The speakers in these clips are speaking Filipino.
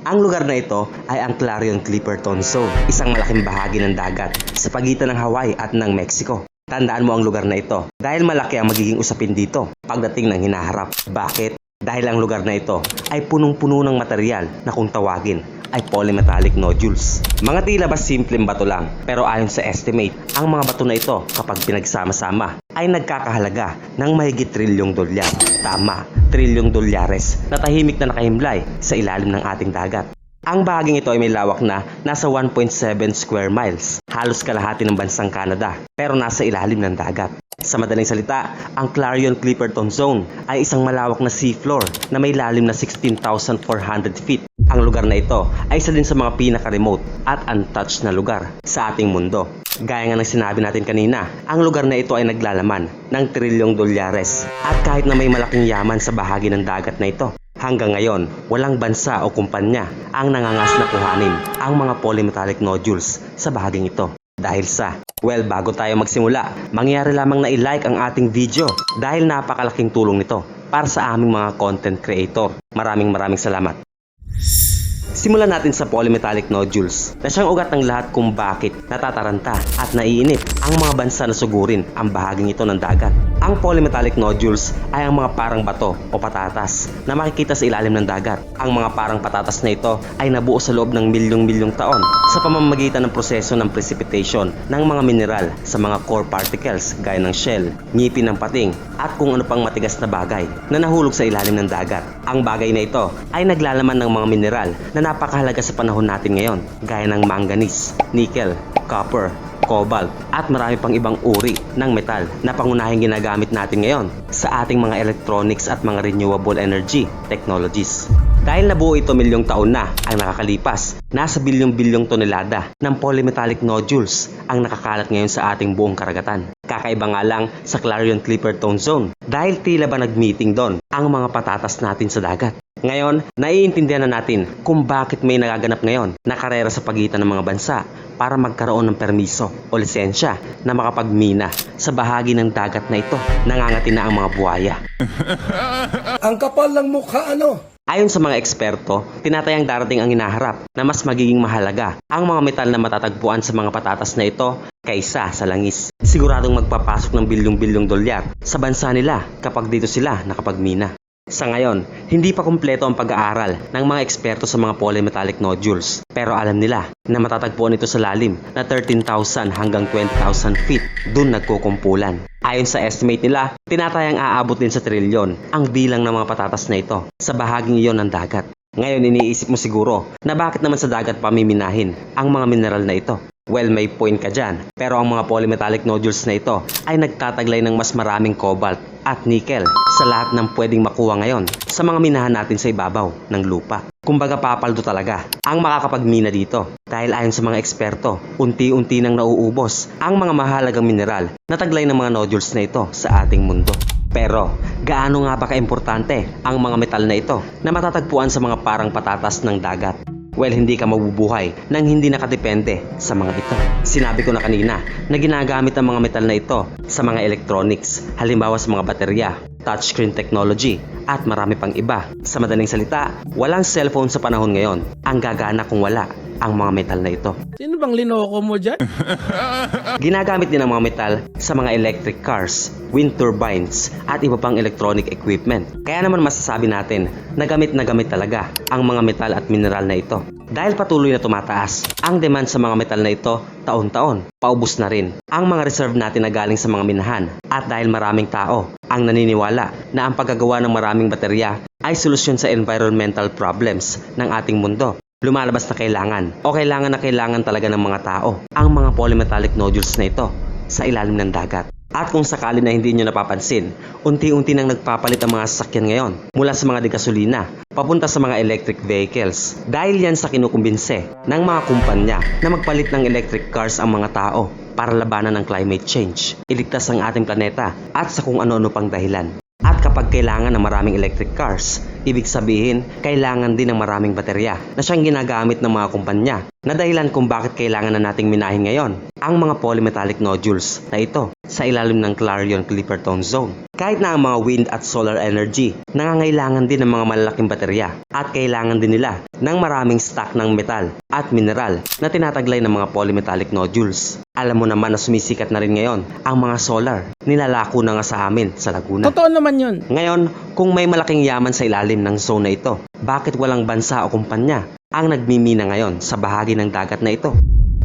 Ang lugar na ito ay ang Clarion-Clipperton Zone, isang malaking bahagi ng dagat sa pagitan ng Hawaii at ng Mexico. Tandaan mo ang lugar na ito dahil malaki ang magiging usapin dito pagdating ng hinaharap. Bakit? Dahil ang lugar na ito ay punong-puno ng material na kung tawagin ay polymetallic nodules. Mga tila ba simpleng bato lang, pero ayon sa estimate, ang mga bato na ito kapag pinagsama-sama ay nagkakahalaga ng mahigit $1 trillion. Tama, $1 trillion na tahimik na nakahimlay sa ilalim ng ating dagat. Ang bahaging ito ay may lawak na nasa 1.7 square miles, halos kalahati ng bansang Canada, pero nasa ilalim ng dagat. Sa madaling salita, ang Clarion-Clipperton Zone ay isang malawak na seafloor na may lalim na 16,400 feet. Ang lugar na ito ay isa din sa mga pinaka-remote at untouched na lugar sa ating mundo. Gaya nga ng sinabi natin kanina, ang lugar na ito ay naglalaman ng $1 trillion at kahit na may malaking yaman sa bahagi ng dagat na ito, hanggang ngayon, walang bansa o kumpanya ang nangangas na kuhanin ang mga polymetallic nodules sa bahaging ito. Dahil sa, bago tayo magsimula, mangyari lamang na i-like ang ating video dahil napakalaking tulong nito para sa aming mga content creator. Maraming salamat. Simulan natin sa polymetallic nodules na siyang ugat ng lahat kung bakit natataranta at naiinip ang mga bansa na sugurin ang bahaging ito ng dagat. Ang polymetallic nodules ay ang mga parang bato o patatas na makikita sa ilalim ng dagat. Ang mga parang patatas na ito ay nabuo sa loob ng milyong-milyong taon sa pamamagitan ng proseso ng precipitation ng mga mineral sa mga core particles gaya ng shell, ngipin ng pating at kung ano pang matigas na bagay na nahulog sa ilalim ng dagat. Ang bagay na ito ay naglalaman ng mga mineral na napakahalaga sa panahon natin ngayon gaya ng manganese, nickel, copper, cobalt at marami pang ibang uri ng metal na pangunahing ginagamit natin ngayon sa ating mga electronics at mga renewable energy technologies. Dahil nabuo ito milyong taon na ang nakakalipas, nasa bilyong-bilyong tonelada ng polymetallic nodules ang nakakalat ngayon sa ating buong karagatan. Kakaiba nga lang sa Clarion-Clipperton Zone dahil tila ba nag-meeting doon ang mga patatas natin sa dagat. Ngayon, naiintindihan na natin kung bakit may nagaganap ngayon na karera sa pagitan ng mga bansa para magkaroon ng permiso o lisensya na makapagmina sa bahagi ng dagat na ito. Nangangati na ang mga buhaya. Ang kapal ng mukha Ayon sa mga eksperto, tinatayang darating ang hinaharap na mas magiging mahalaga ang mga metal na matatagpuan sa mga patatas na ito kaysa sa langis. Siguradong magpapasok ng bilyong-bilyong dolyar sa bansa nila kapag dito sila nakapagmina. Sa ngayon, hindi pa kumpleto ang pag-aaral ng mga eksperto sa mga polymetallic nodules. Pero alam nila na matatagpuan ito sa lalim na 13,000 hanggang 20,000 feet. Doon nagkukumpulan. Ayon sa estimate nila, tinatayang aabot din sa trilyon ang bilang ng mga patatas na ito sa bahaging iyon ng dagat. Ngayon iniisip mo siguro na bakit naman sa dagat pamiminahin ang mga mineral na ito. May point ka dyan. Pero ang mga polymetallic nodules na ito ay nagtataglay ng mas maraming cobalt at nickel sa lahat ng pwedeng makuha ngayon sa mga minahan natin sa ibabaw ng lupa. Kumbaga papaldo talaga ang makakapagmina dito dahil ayon sa mga eksperto, unti-unti nang nauubos ang mga mahalagang mineral na taglay ng mga nodules na ito sa ating mundo. Pero, gaano nga ba kaimportante ang mga metal na ito na matatagpuan sa mga parang patatas ng dagat? Hindi ka mabubuhay nang hindi nakadepende sa mga ito. Sinabi ko na kanina na ginagamit ang mga metal na ito sa mga electronics, halimbawa sa mga baterya, touchscreen technology, at marami pang iba. Sa madaling salita, walang cellphone sa panahon ngayon ang gagana kung wala ang mga metal na ito. Sino bang linoko mo dyan? Ginagamit din ang mga metal sa mga electric cars, wind turbines, at iba pang electronic equipment. Kaya naman masasabi natin na gamit talaga ang mga metal at mineral na ito. Dahil patuloy na tumataas ang demand sa mga metal na ito taon-taon, paubos na rin ang mga reserve natin na galing sa mga minahan. At dahil maraming tao ang naniniwala na ang paggagawa ng maraming baterya ay solusyon sa environmental problems ng ating mundo, lumalabas na kailangan talaga ng mga tao ang mga polymetallic nodules na ito sa ilalim ng dagat. At kung sakali na hindi nyo napapansin, unti-unti nang nagpapalit ang mga sasakyan ngayon mula sa mga degasolina papunta sa mga electric vehicles. Dahil yan sa kinukumbinse ng mga kumpanya na magpalit ng electric cars ang mga tao para labanan ng climate change, iligtas ang ating planeta at sa kung ano-ano pang dahilan. At kapag kailangan ng maraming electric cars, ibig sabihin, kailangan din ng maraming baterya na siyang ginagamit ng mga kumpanya na dahilan kung bakit kailangan na nating minahin ngayon ang mga polymetallic nodules na ito sa ilalim ng Clarion-Clipperton Zone. Kahit na ang mga wind at solar energy, nangangailangan din ng mga malalaking baterya at kailangan din nila ng maraming stock ng metal at mineral na tinataglay ng mga polymetallic nodules. Alam mo naman na sumisikat na rin ngayon ang mga solar. Nilalako na nga sa amin sa Laguna. Totoo naman yun. Ngayon, kung may malaking yaman sa ilalim ng zone na ito, bakit walang bansa o kumpanya ang nagmimina ngayon sa bahagi ng dagat na ito?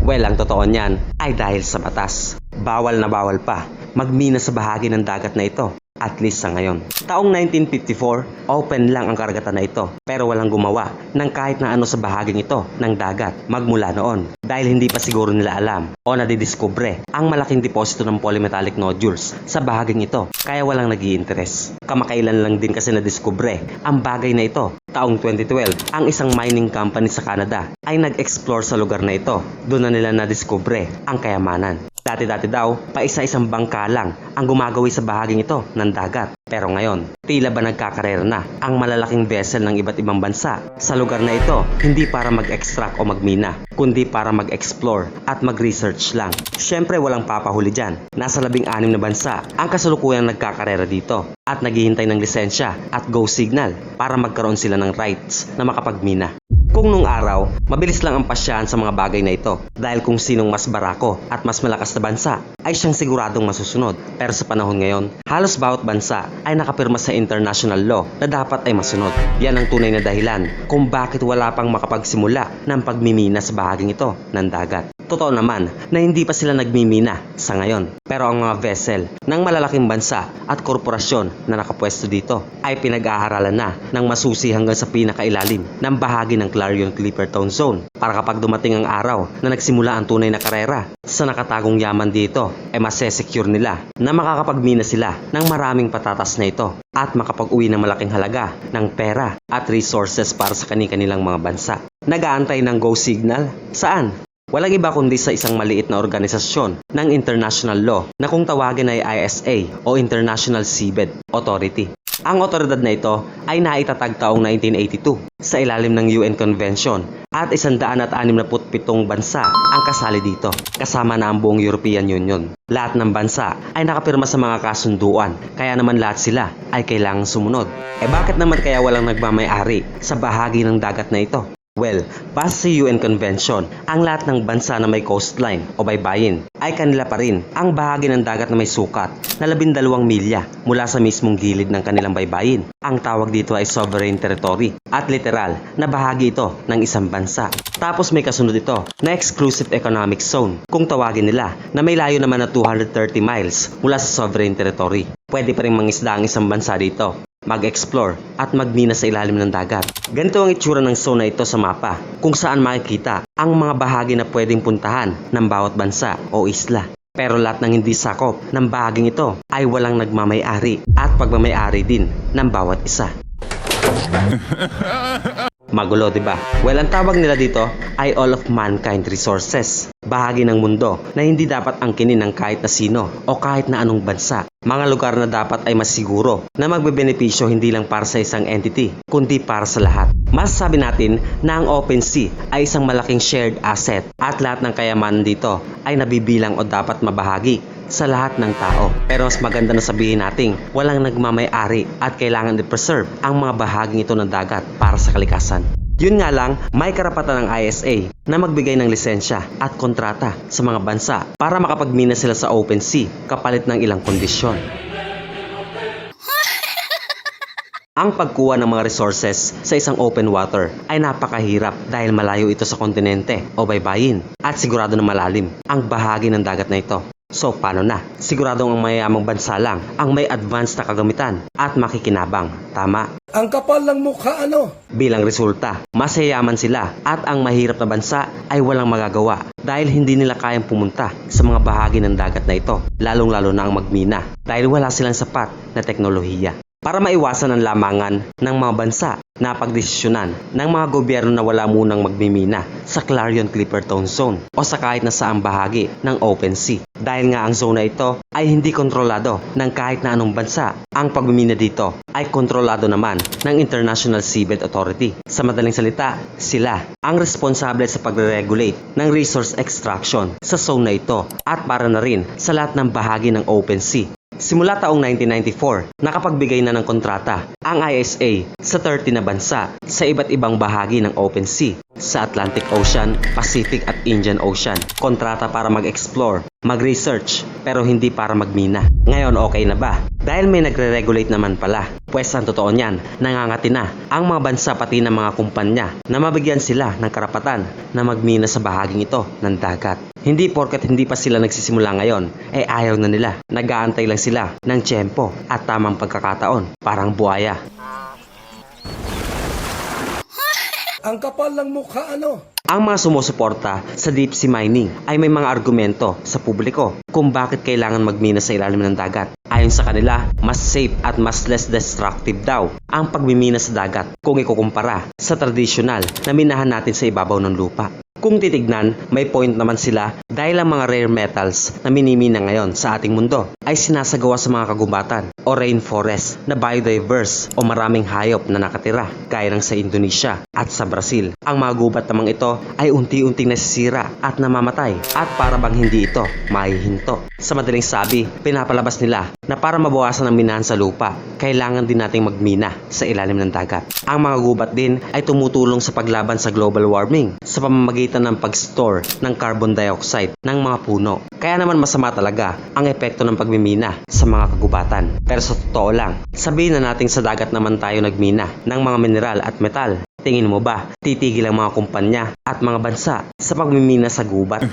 Well, ang totoo niyan ay dahil sa batas. Bawal na bawal pa magmina sa bahagi ng dagat na ito. At least sa ngayon. Taong 1954, open lang ang karagatan na ito pero walang gumawa ng kahit na ano sa bahaging ito ng dagat magmula noon dahil hindi pa siguro nila alam o nadidiskubre ang malaking deposito ng polymetallic nodules sa bahaging ito kaya walang nag-i-interest. Kamakailan lang din kasi nadiskubre ang bagay na ito. Taong 2012, ang isang mining company sa Canada ay nag-explore sa lugar na ito. Doon na nila nadiskubre ang kayamanan. Dati-dati daw, paisa-isang bangka lang ang gumagawi sa bahaging ito ng dagat. Pero ngayon, tila ba nagkakarera na ang malalaking vessel ng iba't ibang bansa sa lugar na ito hindi para mag-extract o magmina, kundi para mag-explore at mag-research lang. Syempre walang papahuli dyan. Nasa 16 na bansa ang kasalukuyang nagkakarera dito at naghihintay ng lisensya at go signal para magkaroon sila ng rights na makapagmina. Kung nung araw, mabilis lang ang pasyahan sa mga bagay na ito dahil kung sinong mas barako at mas malakas na bansa ay siyang siguradong masusunod. Pero sa panahon ngayon, halos bawat bansa ay nakapirma sa international law na dapat ay masunod. Yan ang tunay na dahilan kung bakit wala pang makapagsimula ng pagmimina sa bahaging ito ng dagat. Totoo naman na hindi pa sila nagmimina sa ngayon. Pero ang mga vessel ng malalaking bansa at korporasyon na nakapwesto dito ay pinag-aaralan na ng masusi hanggang sa pinakailalim ng bahagi ng Clarion-Clipperton Zone para kapag dumating ang araw na nagsimula ang tunay na karera sa nakatagong yaman dito ay masesecure nila na makakapagmina sila ng maraming patatas na ito at makapag-uwi ng malaking halaga ng pera at resources para sa kani-kanilang mga bansa. Nag-aantay ng go signal? Saan? Walang iba kundi sa isang maliit na organisasyon ng international law na kung tawagin ay ISA o International Seabed Authority. Ang otoridad na ito ay naitatag taong 1982 sa ilalim ng UN Convention at 167 bansa ang kasali dito, kasama na ang buong European Union. Lahat ng bansa ay nakapirma sa mga kasunduan, kaya naman lahat sila ay kailangang sumunod. Bakit naman kaya walang nagmamay-ari sa bahagi ng dagat na ito? Well, base sa UN Convention, ang lahat ng bansa na may coastline o baybayin ay kanila pa rin ang bahagi ng dagat na may sukat na 12 milya mula sa mismong gilid ng kanilang baybayin. Ang tawag dito ay sovereign territory at literal na bahagi ito ng isang bansa. Tapos may kasunod ito na exclusive economic zone kung tawagin nila na may layo naman na 230 miles mula sa sovereign territory. Pwede pa rin mangisda ang isang bansa dito, mag-explore at magmina sa ilalim ng dagat. Ganito ang itsura ng zone na ito sa mapa kung saan makikita ang mga bahagi na pwedeng puntahan ng bawat bansa o isla. Pero lahat ng hindi sakop ng bahaging ito ay walang nagmamay-ari at pagmamay-ari din ng bawat isa. Magulo, diba? Well, ang tawag nila dito ay all of mankind resources. Bahagi ng mundo na hindi dapat angkinin ng kahit na sino o kahit na anong bansa. Mga lugar na dapat ay masiguro na magbebenepisyo hindi lang para sa isang entity, kundi para sa lahat. Masasabi natin na ang open sea ay isang malaking shared asset at lahat ng kayamanan dito ay nabibilang o dapat mabahagi sa lahat ng tao. Pero mas maganda na sabihin nating walang nagmamay-ari at kailangan i-preserve ang mga bahaging ito ng dagat para sa kalikasan. Yun nga lang, may karapatan ng ISA na magbigay ng lisensya at kontrata sa mga bansa para makapagmina sila sa open sea kapalit ng ilang kondisyon. Ang pagkuha ng mga resources sa isang open water ay napakahirap dahil malayo ito sa kontinente o baybayin at sigurado na malalim ang bahagi ng dagat na ito. So paano na? Siguradong ang mayayamang bansa lang ang may advanced na kagamitan at makikinabang. Tama? Ang kapal ng mukha Bilang resulta, mas yayaman sila at ang mahirap na bansa ay walang magagawa dahil hindi nila kayang pumunta sa mga bahagi ng dagat na ito, lalong-lalo na ang magmina dahil wala silang sapat na teknolohiya. Para maiwasan ang lamangan ng mga bansa Napagdesisyonan ng mga gobyerno na wala munang magmimina sa Clarion-Clipperton Zone o sa kahit na saang bahagi ng open sea. Dahil nga ang zona ito ay hindi kontrolado ng kahit na anong bansa. Ang pagmimina dito ay kontrolado naman ng International Seabed Authority. Sa madaling salita, sila ang responsable sa pagre-regulate ng resource extraction sa zone na ito at para na rin sa lahat ng bahagi ng open sea. Simula taong 1994, nakapagbigay na ng kontrata ang ISA sa 30 na bansa sa iba't ibang bahagi ng open sea sa Atlantic Ocean, Pacific at Indian Ocean. Kontrata para mag-explore, mag-research, pero hindi para magmina. Ngayon okay na ba? Dahil may nagre-regulate naman pala. Pwes ang totoo niyan, nangangati na ang mga bansa pati ng mga kumpanya na mabigyan sila ng karapatan na magmina sa bahaging ito ng dagat. Hindi porket hindi pa sila nagsisimula ngayon, ayaw na nila. Nag-aantay lang sila ng tiyempo at tamang pagkakataon, parang buhaya. Ang kapal ng mukha ano? Ang mga sumusuporta sa deep sea mining ay may mga argumento sa publiko kung bakit kailangan magmina sa ilalim ng dagat. Ayon sa kanila, mas safe at mas less destructive daw ang pagmimina sa dagat kung ikukumpara sa tradisyonal na minahan natin sa ibabaw ng lupa. Kung titignan, may point naman sila dahil ang mga rare metals na minimina ngayon sa ating mundo ay sinasagawa sa mga kagubatan o rainforest na biodiverse o maraming hayop na nakatira gaya ng sa Indonesia at sa Brazil. Ang mga gubat namang ito ay unti-unting nasisira at namamatay at para bang hindi ito mahihinto. Sa madaling sabi, pinapalabas nila na para mabawasan ang minahan sa lupa, kailangan din nating magmina sa ilalim ng dagat. Ang mga gubat din ay tumutulong sa paglaban sa global warming sa pamamagitan ng pag-store ng carbon dioxide ng mga puno. Kaya naman masama talaga ang epekto ng pagmimina sa mga kagubatan. Pero sa totoo lang, sabihin na nating sa dagat naman tayo nagmina ng mga mineral at metal. Tingin mo ba, titigil ang mga kumpanya at mga bansa sa pagmimina sa gubat?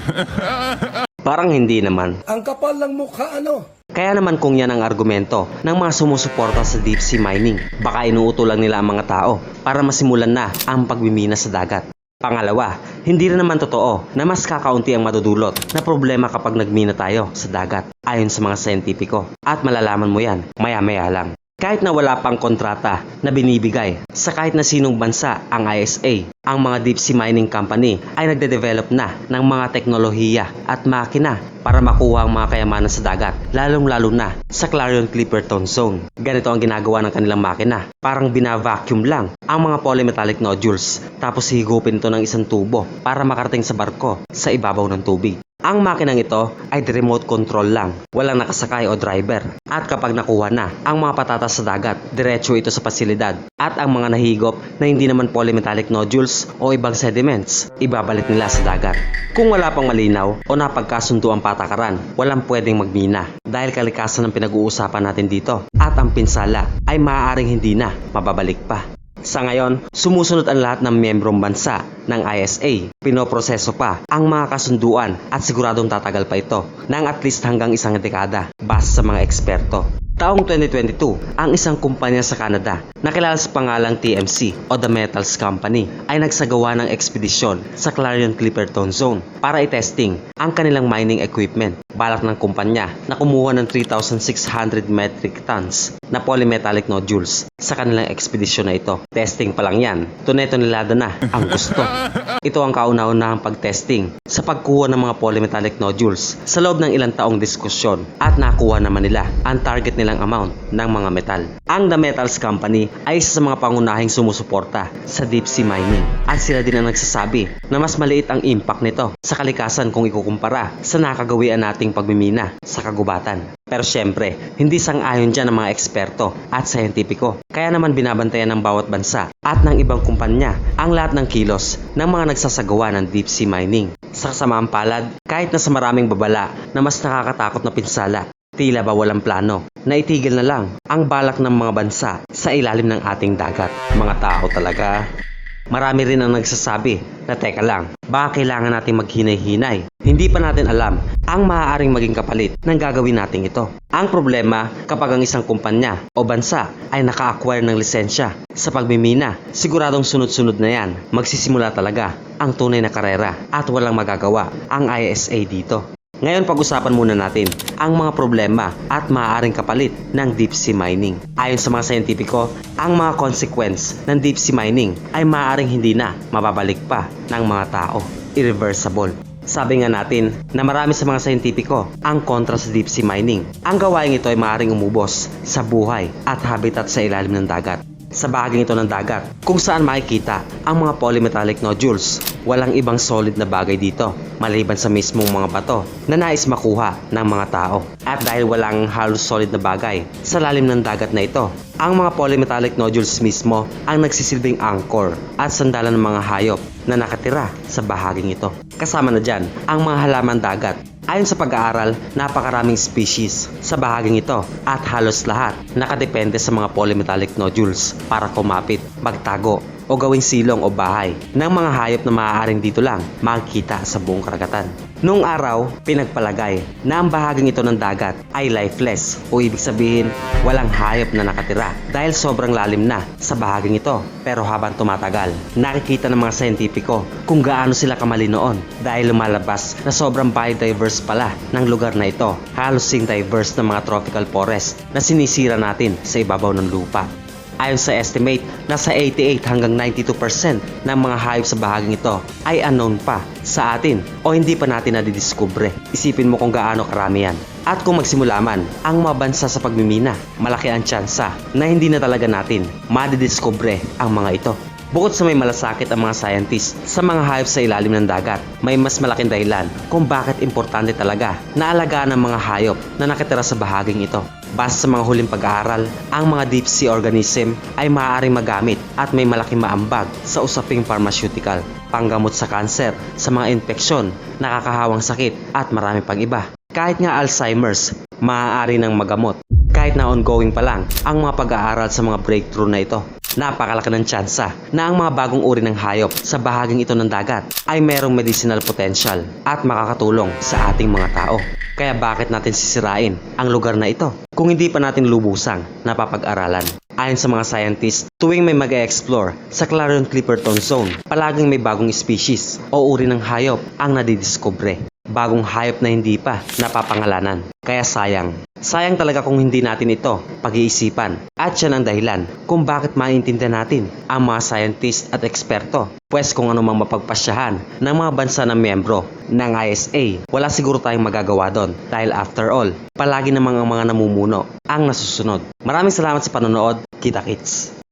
Parang hindi naman. Ang kapal ng mukha ano? Kaya naman kung yan ang argumento ng mga sumusuporta sa deep sea mining, baka inuuto lang nila ang mga tao para masimulan na ang pagmimina sa dagat. Pangalawa, hindi rin naman totoo na mas kakaunti ang madudulot na problema kapag nagmina tayo sa dagat ayon sa mga siyentipiko. At malalaman mo yan maya-maya lang. Kahit na wala pang kontrata na binibigay sa kahit na sinong bansa ang ISA, ang mga deep sea mining company ay nagde-develop na ng mga teknolohiya at makina para makuha ang mga kayamanan sa dagat, lalong-lalo na sa Clarion-Clipperton Zone. Ganito ang ginagawa ng kanilang makina. Parang bina-vacuum lang ang mga polymetallic nodules tapos higupin ito ng isang tubo para makarating sa barko sa ibabaw ng tubig. Ang makinang ito ay remote control lang, walang nakasakay o driver. At kapag nakuha na ang mga patatas sa dagat, diretso ito sa pasilidad. At ang mga nahigop na hindi naman polymetallic nodules o ibang sediments, ibabalik nila sa dagat. Kung wala pang malinaw o napagkasundo ang patakaran, walang pwedeng magmina dahil kalikasan ang pinag-uusapan natin dito. At ang pinsala ay maaaring hindi na mababalik pa. Sa ngayon, sumusunod ang lahat ng miyembrong bansa ng ISA. Pinoproseso pa ang mga kasunduan at siguradong tatagal pa ito ng at least hanggang isang dekada base sa mga eksperto. Taong 2022, ang isang kumpanya sa Canada na kilala sa pangalang TMC o The Metals Company ay nagsagawa ng ekspedisyon sa Clarion-Clipperton Zone para i-testing ang kanilang mining equipment. Balak ng kumpanya na kumuha ng 3,600 metric tons na polymetallic nodules sa kanilang ekspedisyon na ito. Testing pa lang yan, tunetonelada na ang gusto. Ito ang kauna-unahang pag-testing sa pagkuha ng mga polymetallic nodules sa loob ng ilang taong diskusyon at nakuha naman nila ang target nilang amount ng mga metal. Ang The Metals Company ay isa sa mga pangunahing sumusuporta sa deep sea mining at sila din ang nagsasabi na mas maliit ang impact nito sa kalikasan kung ikukumpara sa nakagawian nating pagmimina sa kagubatan. Pero syempre, hindi sang-ayon dyan ang mga eksperto at siyentipiko. Kaya naman binabantayan ng bawat bansa at ng ibang kumpanya ang lahat ng kilos ng mga nagsasagawa ng deep sea mining. Sa kasamaang palad, kahit na sa maraming babala na mas nakakatakot na pinsala, tila ba walang plano na itigil na lang ang balak ng mga bansa sa ilalim ng ating dagat. Mga tao talaga. Marami rin ang nagsasabi na teka lang, baka kailangan natin maghinay-hinay. Hindi pa natin alam ang maaaring maging kapalit ng gagawin natin ito. Ang problema kapag ang isang kumpanya o bansa ay naka-acquire ng lisensya sa pagmimina, siguradong sunod-sunod na yan. Magsisimula talaga ang tunay na karera at walang magagawa ang ISA dito. Ngayon pag-usapan muna natin ang mga problema at maaaring kapalit ng deep sea mining. Ayon sa mga siyentipiko, ang mga consequence ng deep sea mining ay maaaring hindi na mababalik pa ng mga tao. Irreversible. Sabi nga natin na marami sa mga siyentipiko ang kontra sa deep sea mining. Ang gawain ito ay maaaring umubos sa buhay at habitat sa ilalim ng dagat. Sa bahaging ito ng dagat, kung saan makikita ang mga polymetallic nodules, walang ibang solid na bagay dito maliban sa mismong mga bato na nais makuha ng mga tao. At dahil walang halos solid na bagay sa lalim ng dagat na ito, ang mga polymetallic nodules mismo ang nagsisilbing anchor at sandalan ng mga hayop na nakatira sa bahaging ito. Kasama na dyan ang mga halaman dagat. Ayon sa pag-aaral, napakaraming species sa bahaging ito at halos lahat nakadepende sa mga polymetallic nodules para kumapit, magtago o gawing silong o bahay ng mga hayop na maaaring dito lang makikita sa buong karagatan. Noong araw, pinagpalagay na ang bahaging ito ng dagat ay lifeless o ibig sabihin walang hayop na nakatira dahil sobrang lalim na sa bahaging ito. Pero habang tumatagal, nakikita ng mga siyentipiko kung gaano sila kamali noon dahil lumalabas na sobrang biodiverse pala ng lugar na ito. Halos sing diverse ng mga tropical forest na sinisira natin sa ibabaw ng lupa. Ayon sa estimate, nasa 88 hanggang 92% ng mga hayop sa bahaging ito ay unknown pa sa atin o hindi pa natin nadidiskubre. Isipin mo kung gaano karami yan. At kung magsimula man ang mga bansa sa pagmimina, malaki ang tsansa na hindi na talaga natin madidiskubre ang mga ito. Bukod sa may malasakit ang mga scientists sa mga hayop sa ilalim ng dagat, may mas malaking dahilan kung bakit importante talaga na alagaan ang mga hayop na nakatira sa bahaging ito. Base sa mga huling pag-aaral, ang mga deep sea organism ay maaaring magamit at may malaking maambag sa usaping pharmaceutical, panggamot sa kanser, sa mga infeksyon, nakakahawang sakit at marami pang iba. Kahit nga Alzheimer's, maaari nang magamot. Kahit na ongoing pa lang ang mga pag-aaral sa mga breakthrough na ito. Napakalaki ng tsansa na ang mga bagong uri ng hayop sa bahaging ito ng dagat ay mayroong medicinal potential at makakatulong sa ating mga tao. Kaya bakit natin sisirain ang lugar na ito kung hindi pa natin lubusang napapag-aralan? Ayon sa mga scientists, tuwing may mag-e-explore sa Clarion-Clipperton Zone, palaging may bagong species o uri ng hayop ang nadidiskubre. Bagong hayop na hindi pa napapangalanan. Kaya sayang. Sayang talaga kung hindi natin ito pag-iisipan. At yan ang dahilan kung bakit maintindihan natin ang mga scientists at eksperto. Pwes kung ano mang mapagpasyahan ng mga bansa na miyembro ng ISA, wala siguro tayong magagawa doon. Dahil after all, palagi namang ang mga namumuno ang nasusunod. Maraming salamat sa panonood. Kita-kits!